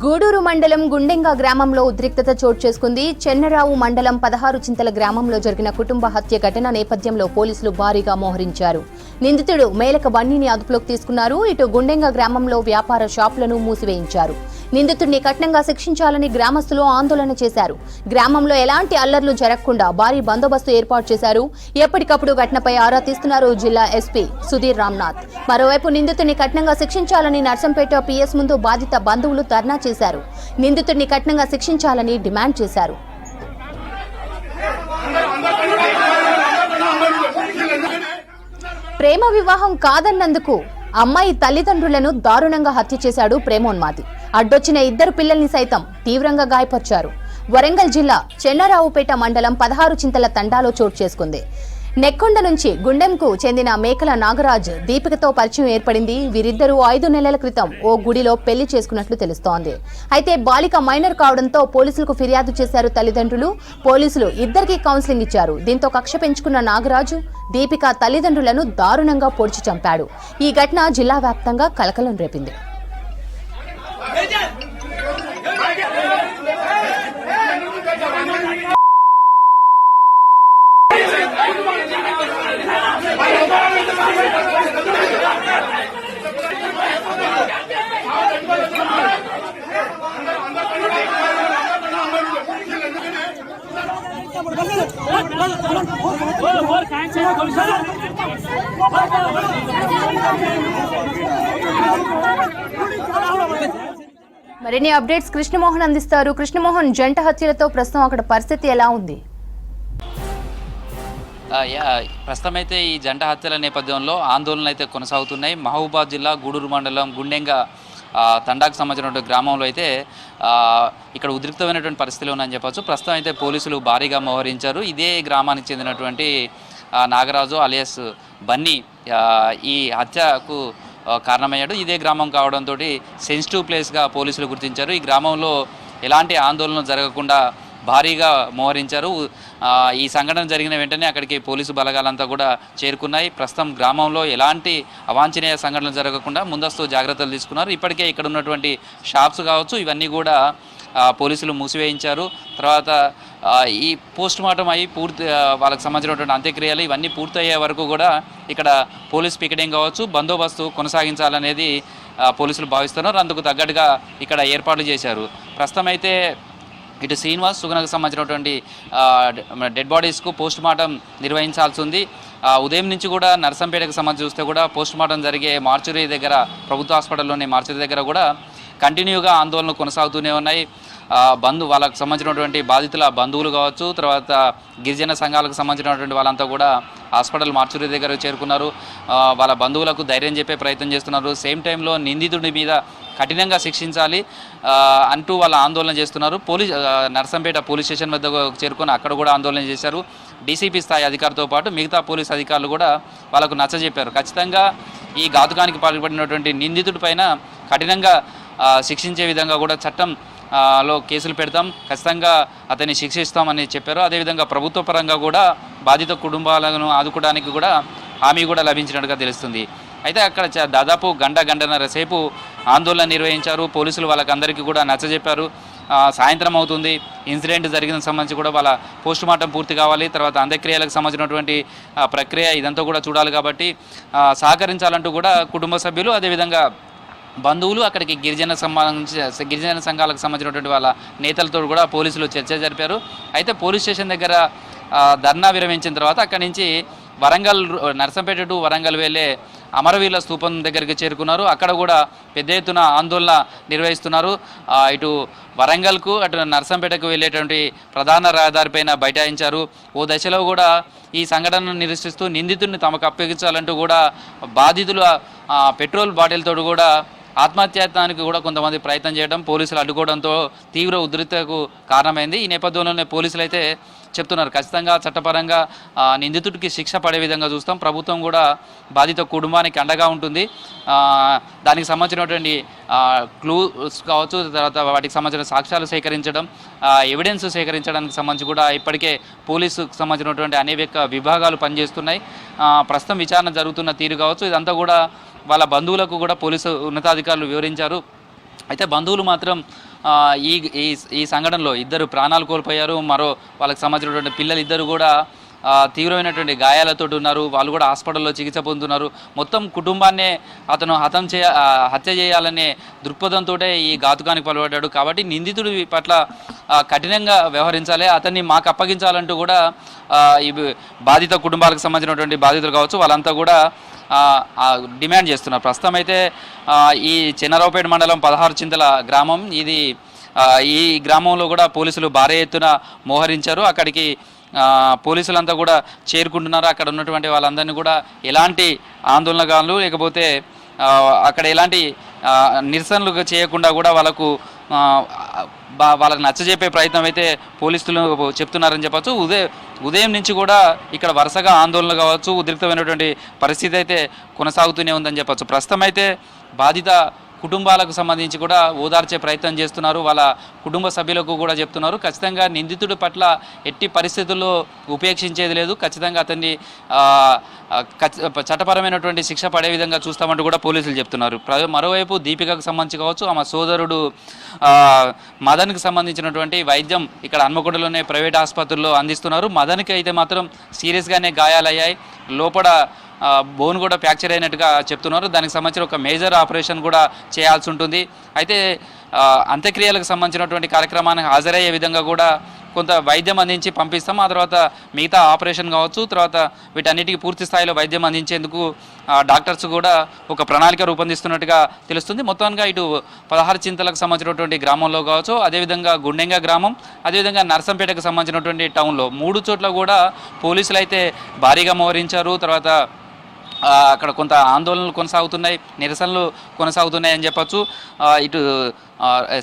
గూడూరు మండలం గుండెంగ గ్రామంలో ఉద్రిక్తత చోటు చేసుకుంది. చెన్నరావు మండలం 16 చింతల గ్రామంలో జరిగిన కుటుంబ హత్య ఘటన నేపథ్యంలో పోలీసులు భారీగా మోహరించారు. నిందితుడు మేలక బన్నీని అదుపులోకి తీసుకున్నారు. ఇటు గుండెంగ గ్రామంలో వ్యాపార షాపులను మూసివేయించారు. నిందితుడిని కఠినంగా శిక్షించాలని గ్రామస్తులు ఆందోళన చేశారు. గ్రామంలో ఎలాంటి అల్లర్లు జరగకుండా భారీ బందోబస్తు ఏర్పాటు చేశారు. ఎప్పటికప్పుడు ఘటనపై ఆరా తీస్తున్నారు జిల్లా ఎస్పీ సుధీర్ రామ్నాథ్. మరోవైపు నిందితుడిని కఠినంగా శిక్షించాలని నర్సంపేట పిఎస్ ముందు బాధిత బంధువులు ధర్నా చేశారు. నిందితుడిని కఠినంగా శిక్షించాలని డిమాండ్ చేశారు. ప్రేమ వివాహం కాదన్నందుకు అమ్మాయి తల్లిదండ్రులను దారుణంగా హత్య చేశాడు ప్రేమోన్మాది. అడ్డొచ్చిన 2 పిల్లల్ని సైతం తీవ్రంగా గాయపరిచారు. వరంగల్ జిల్లా చెన్నరావుపేట మండలం 16 చింతల తండాలో చోటు చేసుకుంది. నెక్కొండ నుంచి గుండెంకు చెందిన మేకల నాగరాజ్ దీపికతో పరిచయం ఏర్పడింది. వీరిద్దరూ 5 నెలల క్రితం ఓ గుడిలో పెళ్లి చేసుకున్నట్లు తెలుస్తోంది. అయితే బాలిక మైనర్ కావడంతో పోలీసులకు ఫిర్యాదు చేశారు తల్లిదండ్రులు. పోలీసులు ఇద్దరికీ కౌన్సిలింగ్ ఇచ్చారు. దీంతో కక్ష పెంచుకున్న నాగరాజు దీపిక తల్లిదండ్రులను దారుణంగా పొడిచి చంపాడు. ఈ ఘటన జిల్లా వ్యాప్తంగా కలకలం రేపింది. మరిన్ని అప్డేట్స్ కృష్ణమోహన్ అందిస్తారు. కృష్ణమోహన్, జంట హత్యలతో ప్రస్తుతం అక్కడ పరిస్థితి ఎలా ఉంది? ప్రస్తుతం అయితే ఈ జంట హత్యల నేపథ్యంలో ఆందోళనలు అయితే కొనసాగుతున్నాయి. మహబూబాద్ జిల్లా గూడూరు మండలం గుండెంగ తండాకు సంబంధించినటువంటి గ్రామంలో అయితే ఇక్కడ ఉద్రిక్తమైనటువంటి పరిస్థితులు ఉన్నాయని చెప్పచ్చు. ప్రస్తుతం అయితే పోలీసులు భారీగా మోహరించారు. ఇదే గ్రామానికి చెందినటువంటి నాగరాజు అలియాస్ బన్నీ ఈ హత్యకు కారణమయ్యాడు. ఇదే గ్రామం కావడంతో సెన్సిటివ్ ప్లేస్గా పోలీసులు గుర్తించారు. ఈ గ్రామంలో ఎలాంటి ఆందోళన జరగకుండా భారీగా మోహరించారు. ఈ సంఘటన జరిగిన వెంటనే అక్కడికి పోలీసు బలగాలంతా కూడా చేరుకున్నాయి. ప్రస్తుతం గ్రామంలో ఎలాంటి అవాంఛనీయ సంఘటనలు జరగకుండా ముందస్తు జాగ్రత్తలు తీసుకున్నారు. ఇప్పటికే ఇక్కడ ఉన్నటువంటి షాప్స్ కావచ్చు ఇవన్నీ కూడా పోలీసులు మూసివేయించారు. తర్వాత ఈ పోస్ట్ మార్టం అయ్యి వాళ్ళకి సంబంధించినటువంటి అంత్యక్రియలు ఇవన్నీ పూర్తయ్యే వరకు కూడా ఇక్కడ పోలీస్ పికెటింగ్ కావచ్చు బందోబస్తు కొనసాగించాలనేది పోలీసులు భావిస్తున్నారు. అందుకు తగ్గట్టుగా ఇక్కడ ఏర్పాట్లు చేశారు. ప్రస్తుతం అయితే ఇటు శ్రీనివాస్ సుగుణకు సంబంధించినటువంటి డెడ్ బాడీస్కు పోస్ట్ మార్టం నిర్వహించాల్సి ఉంది. ఉదయం నుంచి కూడా నర్సంపేటకు సంబంధించి చూస్తే కూడా పోస్ట్ మార్టం జరిగే మార్చురీ దగ్గర ప్రభుత్వ హాస్పిటల్లోని మార్చురీ దగ్గర కూడా కంటిన్యూగా ఆందోళనలు కొనసాగుతూనే ఉన్నాయి. వాళ్ళకు సంబంధించినటువంటి బాధితుల బంధువులు కావచ్చు, తర్వాత గిరిజన సంఘాలకు సంబంధించినటువంటి వాళ్ళంతా కూడా హాస్పిటల్ మార్చురీ దగ్గర చేరుకున్నారు. వాళ్ళ బంధువులకు ధైర్యం చెప్పే ప్రయత్నం చేస్తున్నారు. సేమ్ టైంలో నిందితుడి మీద కఠినంగా శిక్షించాలి అంటూ వాళ్ళ ఆందోళన చేస్తున్నారు. నర్సంపేట పోలీస్ స్టేషన్ వద్ద చేరుకొని అక్కడ కూడా ఆందోళన చేశారు. డీసీపీ స్థాయి అధికారితో పాటు మిగతా పోలీస్ అధికారులు కూడా వాళ్ళకు నచ్చజెప్పారు. ఖచ్చితంగా ఈ ఘాతుకానికి పాల్పడినటువంటి నిందితుడి పైన కఠినంగా శిక్షించే విధంగా కూడా చట్టంలో కేసులు పెడతాం, ఖచ్చితంగా అతన్ని శిక్షిస్తామని చెప్పారు. అదేవిధంగా ప్రభుత్వ పరంగా కూడా బాధిత కుటుంబాలను ఆదుకోవడానికి కూడా హామీ కూడా లభించినట్టుగా తెలుస్తుంది. అయితే అక్కడ దాదాపు గంటన్నర సేపు ఆందోళన నిర్వహించారు. పోలీసులు వాళ్ళకందరికీ కూడా నచ్చజెప్పారు. సాయంత్రం అవుతుంది, ఇన్సిడెంట్ జరిగిన సంబంధించి కూడా వాళ్ళ పోస్ట్ మార్టం పూర్తి కావాలి, తర్వాత అంత్యక్రియలకు సంబంధించినటువంటి ప్రక్రియ ఇదంతా కూడా చూడాలి కాబట్టి సహకరించాలంటూ కూడా కుటుంబ సభ్యులు అదేవిధంగా బంధువులు అక్కడికి గిరిజన సంఘాలకు సంబంధించినటువంటి వాళ్ళ నేతలతో కూడా పోలీసులు చర్చ జరిపారు. అయితే పోలీస్ స్టేషన్ దగ్గర ధర్నా విరమించిన తర్వాత అక్కడి నుంచి నర్సంపేట టు వరంగల్ వెళ్ళే అమరవీరుల స్తూపం దగ్గరికి చేరుకున్నారు. అక్కడ కూడా పెద్ద ఎత్తున ఆందోళన నిర్వహిస్తున్నారు. ఇటు వరంగల్కు అటు నర్సంపేటకు వెళ్ళేటువంటి ప్రధాన రహదారిపైన బైఠాయించారు. ఓ దశలో కూడా ఈ సంఘటనను నిరసిస్తూ నిందితుడిని తమకు అప్పగించాలంటూ కూడా బాధితుల పెట్రోల్ బాటిల్తో కూడా ఆత్మహత్యానికి కూడా కొంతమంది ప్రయత్నం చేయడం, పోలీసులు అడ్డుకోవడంతో తీవ్ర ఉద్రిక్తకు కారణమైంది. ఈ నేపథ్యంలోనే పోలీసులు అయితే చెప్తున్నారు ఖచ్చితంగా చట్టపరంగా నిందితుడికి శిక్ష పడే విధంగా చూస్తాం. ప్రభుత్వం కూడా బాధిత కుటుంబానికి అండగా ఉంటుంది. దానికి సంబంధించినటువంటి క్లూస్ కావచ్చు, తర్వాత వాటికి సంబంధించిన సాక్ష్యాలు సేకరించడం, ఎవిడెన్స్ సేకరించడానికి సంబంధించి కూడా ఇప్పటికే పోలీసుకు సంబంధించినటువంటి అనేక విభాగాలు పనిచేస్తున్నాయి. ప్రస్తుతం విచారణ జరుగుతున్న తీరు కావచ్చు, ఇదంతా కూడా వాళ్ళ బంధువులకు కూడా పోలీసు ఉన్నతాధికారులు వివరించారు. అయితే బంధువులు మాత్రం ఆ, ఈ ఈ ఈ సంఘటనలో ఇద్దరు ప్రాణాలు కోల్పోయారు. మరో వాళ్ళకి సంబంధించినటువంటి పిల్లలు ఇద్దరు కూడా తీవ్రమైనటువంటి గాయాలతో ఉన్నారు. వాళ్ళు కూడా హాస్పిటల్లో చికిత్స పొందుతున్నారు. మొత్తం కుటుంబాన్నే అతను హత్య చేయాలనే దృక్పథంతో ఈ ఘాతుకానికి పాల్పడ్డాడు. కాబట్టి నిందితుడి పట్ల కఠినంగా వ్యవహరించాలి, అతన్ని మాకు అప్పగించాలంటూ కూడా ఈ బాధిత కుటుంబాలకు సంబంధించినటువంటి బాధితులు కావచ్చు వాళ్ళంతా కూడా డిమాండ్ చేస్తున్నారు. ప్రస్తుతం అయితే ఈ చెన్నారావుపేట మండలం 16 చింతల గ్రామం ఇది. ఈ గ్రామంలో కూడా పోలీసులు భారీ ఎత్తున మోహరించారు. అక్కడికి పోలీసులంతా కూడా చేరుకుంటున్నారు. అక్కడ ఉన్నటువంటి వాళ్ళందరినీ కూడా ఎలాంటి ఆందోళనగాళ్ళు లేకపోతే అక్కడ ఎలాంటి నిరసనలు చేయకుండా కూడా వాళ్ళకు నచ్చజెప్పే ప్రయత్నం అయితే పోలీసులు చెప్తున్నారని చెప్పచ్చు. ఉదయం నుంచి కూడా ఇక్కడ వరుసగా ఆందోళనలు కావచ్చు, ఉద్రిక్తమైనటువంటి పరిస్థితి అయితే కొనసాగుతూనే ఉందని చెప్పచ్చు. ప్రస్తుతం అయితే బాధిత కుటుంబాలకు సంబంధించి కూడా ఓదార్చే ప్రయత్నం చేస్తున్నారు. వాళ్ళ కుటుంబ సభ్యులకు కూడా చెప్తున్నారు ఖచ్చితంగా నిందితుడి పట్ల ఎట్టి పరిస్థితుల్లో ఉపేక్షించేది లేదు, ఖచ్చితంగా అతన్ని చట్టపరమైనటువంటి శిక్ష పడే విధంగా చూస్తామంటూ కూడా పోలీసులు చెప్తున్నారు. మరోవైపు దీపికకు సంబంధించి కావచ్చు ఆమె సోదరుడు మదన్కి సంబంధించినటువంటి వైద్యం ఇక్కడ హన్మకొండలోనే ప్రైవేట్ ఆసుపత్రుల్లో అందిస్తున్నారు. మదన్కి అయితే మాత్రం సీరియస్గానే గాయాలయ్యాయి, లోపల బోన్ కూడా ఫ్రాక్చర్ అయినట్టుగా చెప్తున్నారు. దానికి సంబంధించిన ఒక మేజర్ ఆపరేషన్ కూడా చేయాల్సి ఉంటుంది. అయితే అంత్యక్రియలకు సంబంధించినటువంటి కార్యక్రమానికి హాజరయ్యే విధంగా కూడా కొంత వైద్యం అందించి పంపిస్తాం. ఆ తర్వాత మిగతా ఆపరేషన్ కావచ్చు, తర్వాత వీటన్నిటికీ పూర్తి స్థాయిలో వైద్యం అందించేందుకు డాక్టర్స్ కూడా ఒక ప్రణాళిక రూపొందిస్తున్నట్టుగా తెలుస్తుంది. మొత్తంగా ఇటు 16 చింతలకు సంబంధించినటువంటి గ్రామంలో కావచ్చు, అదేవిధంగా గుండెంగ గ్రామం, అదేవిధంగా నర్సంపేటకు సంబంధించినటువంటి టౌన్లో 3 చోట్ల కూడా పోలీసులు అయితే భారీగా మోహరించారు. తర్వాత అక్కడ కొంత ఆందోళనలు కొనసాగుతున్నాయి, నిరసనలు కొనసాగుతున్నాయి అని చెప్పచ్చు. ఇటు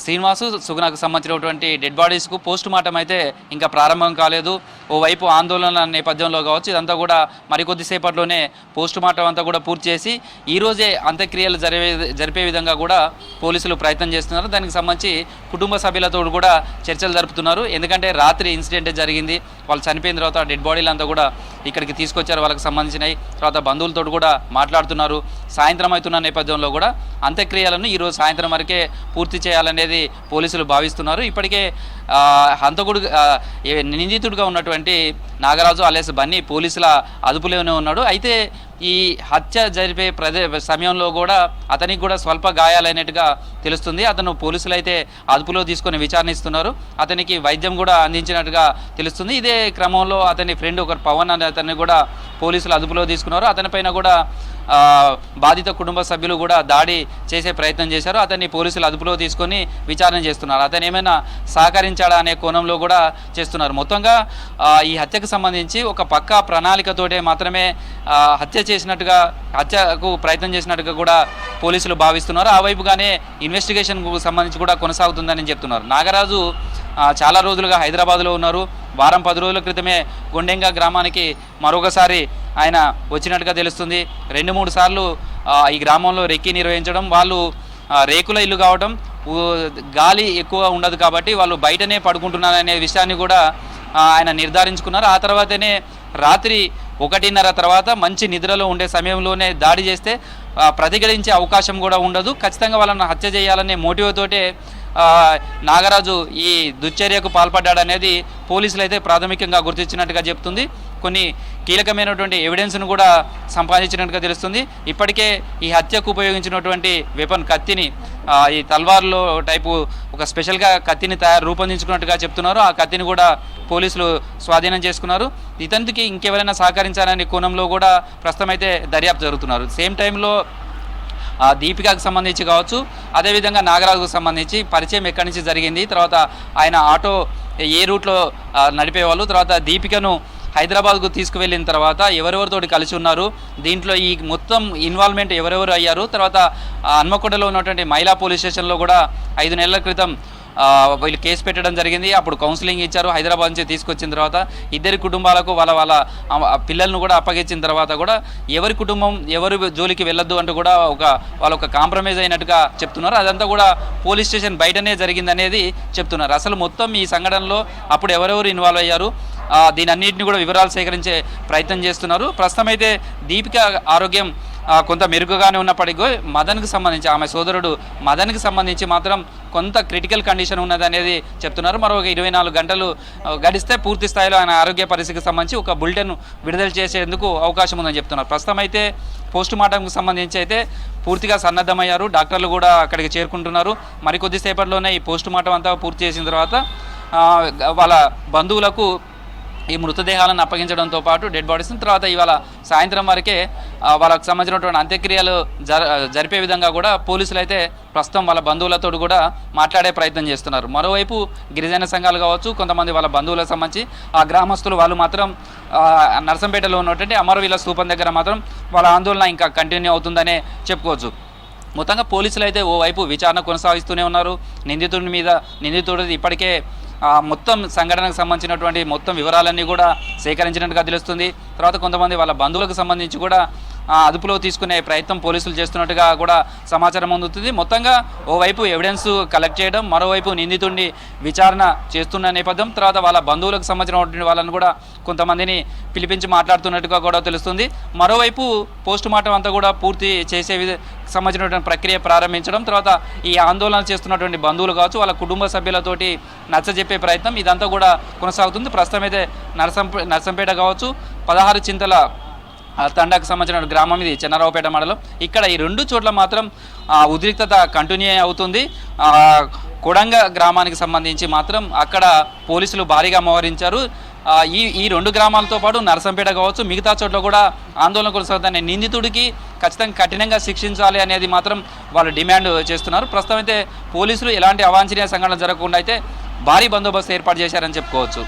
శ్రీనివాసు సుగుణకు సంబంధించినటువంటి డెడ్ బాడీస్కు పోస్ట్ మార్టం అయితే ఇంకా ప్రారంభం కాలేదు. ఓవైపు ఆందోళన నేపథ్యంలో కావచ్చు, ఇదంతా కూడా మరికొద్దిసేపట్లోనే పోస్ట్ మార్టం అంతా కూడా పూర్తి చేసి ఈరోజే అంత్యక్రియలు జరిపే విధంగా కూడా పోలీసులు ప్రయత్నం చేస్తున్నారు. దానికి సంబంధించి కుటుంబ సభ్యులతో కూడా చర్చలు జరుపుతున్నారు. ఎందుకంటే రాత్రి ఇన్సిడెంట్ జరిగింది, వాళ్ళు చనిపోయిన తర్వాత డెడ్ బాడీలు అంతా కూడా ఇక్కడికి తీసుకొచ్చారు, వాళ్ళకి సంబంధించినవి. తర్వాత బంధువులతో కూడా మాట్లాడుతున్నారు. సాయంత్రం అవుతున్న నేపథ్యంలో కూడా అంత్యక్రియలను ఈరోజు సాయంత్రం వరకే పూర్తి చేయాలనేది పోలీసులు భావిస్తున్నారు. ఇప్పటికే హంతకుడు నిందితుడిగా ఉన్నటువంటి నాగరాజు అలియాస్ బన్నీ పోలీసుల అదుపులోనే ఉన్నాడు. అయితే ఈ హత్య జరిపే సమయంలో కూడా అతనికి కూడా స్వల్ప గాయాలైనట్టుగా తెలుస్తుంది. అతను పోలీసులు అయితే అదుపులో తీసుకొని విచారణిస్తున్నారు. అతనికి వైద్యం కూడా అందించినట్టుగా తెలుస్తుంది. ఇదే క్రమంలో అతని ఫ్రెండ్ ఒకరు పవన్ అనే అతన్ని కూడా పోలీసులు అదుపులో తీసుకున్నారు. అతనిపైన కూడా బాధిత కుటుంబ సభ్యులు కూడా దాడి చేసే ప్రయత్నం చేశారు. అతన్ని పోలీసులు అదుపులో తీసుకొని విచారణ చేస్తున్నారు. అతను ఏమైనా సహకరించాడా అనే కోణంలో కూడా చేస్తున్నారు. మొత్తంగా ఈ హత్యకు సంబంధించి ఒక పక్కా ప్రణాళికతోటే మాత్రమే హత్యకు ప్రయత్నం చేసినట్టుగా కూడా పోలీసులు భావిస్తున్నారు. ఆ వైపుగానే ఇన్వెస్టిగేషన్కు సంబంధించి కూడా కొనసాగుతుందని చెప్తున్నారు. నాగరాజు చాలా రోజులుగా హైదరాబాద్లో ఉన్నారు. వారం 10 రోజుల క్రితమే గుండెంగ గ్రామానికి మరొకసారి ఆయన వచ్చినట్టుగా తెలుస్తుంది. 2-3 సార్లు ఈ గ్రామంలో రెక్కి నిర్వహించడం, వాళ్ళు రేకుల ఇల్లు కావడం, గాలి ఎక్కువ ఉండదు కాబట్టి వాళ్ళు బయటనే పడుకుంటున్నారనే విషయాన్ని కూడా ఆయన నిర్ధారించుకున్నారు. ఆ తర్వాతనే రాత్రి 1:30 తర్వాత మంచి నిద్రలో ఉండే సమయంలోనే దాడి చేస్తే ప్రతిఘటించే అవకాశం కూడా ఉండదు. ఖచ్చితంగా వాళ్ళని హత్య చేయాలనే మోటివ్ తోటే నాగరాజు ఈ దుశ్చర్యకు పాల్పడ్డాడనేది పోలీసులు అయితే ప్రాథమికంగా గుర్తించినట్టుగా చెప్తుంది. కొన్ని కీలకమైనటువంటి ఎవిడెన్స్ను కూడా సంపాదించినట్టుగా తెలుస్తుంది. ఇప్పటికే ఈ హత్యకు ఉపయోగించినటువంటి వెపన్ కత్తిని ఈ తల్వార్లో టైపు ఒక స్పెషల్గా కత్తిని రూపొందించుకున్నట్టుగా చెప్తున్నారు. ఆ కత్తిని కూడా పోలీసులు స్వాధీనం చేసుకున్నారు. ఇతనికి ఇంకెవరైనా సహకరించాలనే కోణంలో కూడా ప్రస్తుతం అయితే దర్యాప్తు జరుగుతున్నారు. సేమ్ టైంలో దీపికకు సంబంధించి కావచ్చు, అదేవిధంగా నాగరాజుకు సంబంధించి పరిచయం ఎక్కడి నుంచి జరిగింది, తర్వాత ఆయన ఆటో ఏ రూట్లో నడిపేవాళ్ళు, తర్వాత దీపికను హైదరాబాద్కు తీసుకువెళ్ళిన తర్వాత ఎవరెవరితోటి కలిసి ఉన్నారు, దీంట్లో ఈ మొత్తం ఇన్వాల్వ్మెంట్ ఎవరెవరు అయ్యారు, తర్వాత హన్మకొండలో ఉన్నటువంటి మహిళా పోలీస్ స్టేషన్లో కూడా 5 నెలల క్రితం వీళ్ళు కేసు పెట్టడం జరిగింది. అప్పుడు కౌన్సిలింగ్ ఇచ్చారు. హైదరాబాద్ నుంచి తీసుకొచ్చిన తర్వాత ఇద్దరి కుటుంబాలకు వాళ్ళ పిల్లలను కూడా అప్పగించిన తర్వాత కూడా ఎవరి కుటుంబం ఎవరి జోలికి వెళ్ళొద్దు అంటూ కూడా వాళ్ళు ఒక కాంప్రమైజ్ అయినట్టుగా చెప్తున్నారు. అదంతా కూడా పోలీస్ స్టేషన్ బయటనే జరిగిందనేది చెప్తున్నారు. అసలు మొత్తం ఈ సంఘటనలో అప్పుడు ఎవరెవరు ఇన్వాల్వ్ అయ్యారు, దీని అన్నింటినీ కూడా వివరాలు సేకరించే ప్రయత్నం చేస్తున్నారు. ప్రస్తుతం అయితే దీపిక ఆరోగ్యం కొంత మెరుగుగానే ఉన్నప్పటికీ మదన్కి సంబంధించి ఆమె సోదరుడు మదన్కి సంబంధించి మాత్రం కొంత క్రిటికల్ కండిషన్ ఉన్నదనేది చెప్తున్నారు. మరో 24 గంటలు గడిస్తే పూర్తి స్థాయిలో ఆయన ఆరోగ్య పరిస్థితికి సంబంధించి ఒక బులెటిన్ విడుదల చేసేందుకు అవకాశం ఉందని చెప్తున్నారు. ప్రస్తుతం అయితే పోస్ట్ మార్టంకు సంబంధించి అయితే పూర్తిగా సన్నద్ధమయ్యారు. డాక్టర్లు కూడా అక్కడికి చేరుకుంటున్నారు. మరికొద్దిసేపట్లోనే ఈ పోస్ట్ మార్టం అంతా పూర్తి చేసిన తర్వాత వాళ్ళ బంధువులకు ఈ మృతదేహాలను అప్పగించడంతో పాటు డెడ్ బాడీస్ని తర్వాత ఇవాళ సాయంత్రం వరకే వాళ్ళకు సంబంధించినటువంటి అంత్యక్రియలు జరిపే విధంగా కూడా పోలీసులు అయితే ప్రస్తుతం వాళ్ళ బంధువులతో కూడా మాట్లాడే ప్రయత్నం చేస్తున్నారు. మరోవైపు గిరిజన సంఘాలు కావచ్చు, కొంతమంది వాళ్ళ బంధువులకు సంబంధించి ఆ గ్రామస్తులు వాళ్ళు మాత్రం నర్సంపేటలో ఉన్నటువంటి అమరవీల స్థూపం దగ్గర మాత్రం వాళ్ళ ఆందోళన ఇంకా కంటిన్యూ అవుతుందనే చెప్పుకోవచ్చు. మొత్తంగా పోలీసులు అయితే ఓవైపు విచారణ కొనసాగిస్తూనే ఉన్నారు. నిందితుడు ఇప్పటికే మొత్తం సంఘటనకు సంబంధించినటువంటి మొత్తం వివరాలన్నీ కూడా సేకరించినట్టుగా తెలుస్తుంది. తర్వాత కొంతమంది వాళ్ళ బంధువులకు సంబంధించి కూడా అదుపులో తీసుకునే ప్రయత్నం పోలీసులు చేస్తున్నట్టుగా కూడా సమాచారం అందుతుంది. మొత్తంగా ఓవైపు ఎవిడెన్స్ కలెక్ట్ చేయడం, మరోవైపు నిందితుడిని విచారణ చేస్తున్న నేపథ్యం, తర్వాత వాళ్ళ బంధువులకు సంబంధించినటువంటి వాళ్ళని కూడా కొంతమందిని పిలిపించి మాట్లాడుతున్నట్టుగా కూడా తెలుస్తుంది. మరోవైపు పోస్ట్ మార్టం అంతా కూడా పూర్తి చేసే సంబంధించినటువంటి ప్రక్రియ ప్రారంభించడం, తర్వాత ఈ ఆందోళన చేస్తున్నటువంటి బంధువులు కావచ్చు వాళ్ళ కుటుంబ సభ్యులతోటి నచ్చజెప్పే ప్రయత్నం ఇదంతా కూడా కొనసాగుతుంది. ప్రస్తుతం అయితే నర్సంపేట కావచ్చు, 16 చింతల తండాకు సంబంధించిన గ్రామం ఇది చెన్నారావుపేట మండలం. ఇక్కడ ఈ 2 చోట్ల మాత్రం ఉద్రిక్తత కంటిన్యూ అవుతుంది. కొడంగ గ్రామానికి సంబంధించి మాత్రం అక్కడ పోలీసులు భారీగా మోహరించారు. ఈ 2 గ్రామాలతో పాటు నర్సంపేట కావచ్చు, మిగతా చోట్ల కూడా ఆందోళన కొనసాగుతాయి. నిందితుడికి ఖచ్చితంగా కఠినంగా శిక్షించాలి అనేది మాత్రం వాళ్ళు డిమాండ్ చేస్తున్నారు. ప్రస్తుతం అయితే పోలీసులు ఎలాంటి అవాంఛనీయ సంఘటనలు జరగకుండా అయితే భారీ బందోబస్తు ఏర్పాటు చేశారని చెప్పుకోవచ్చు.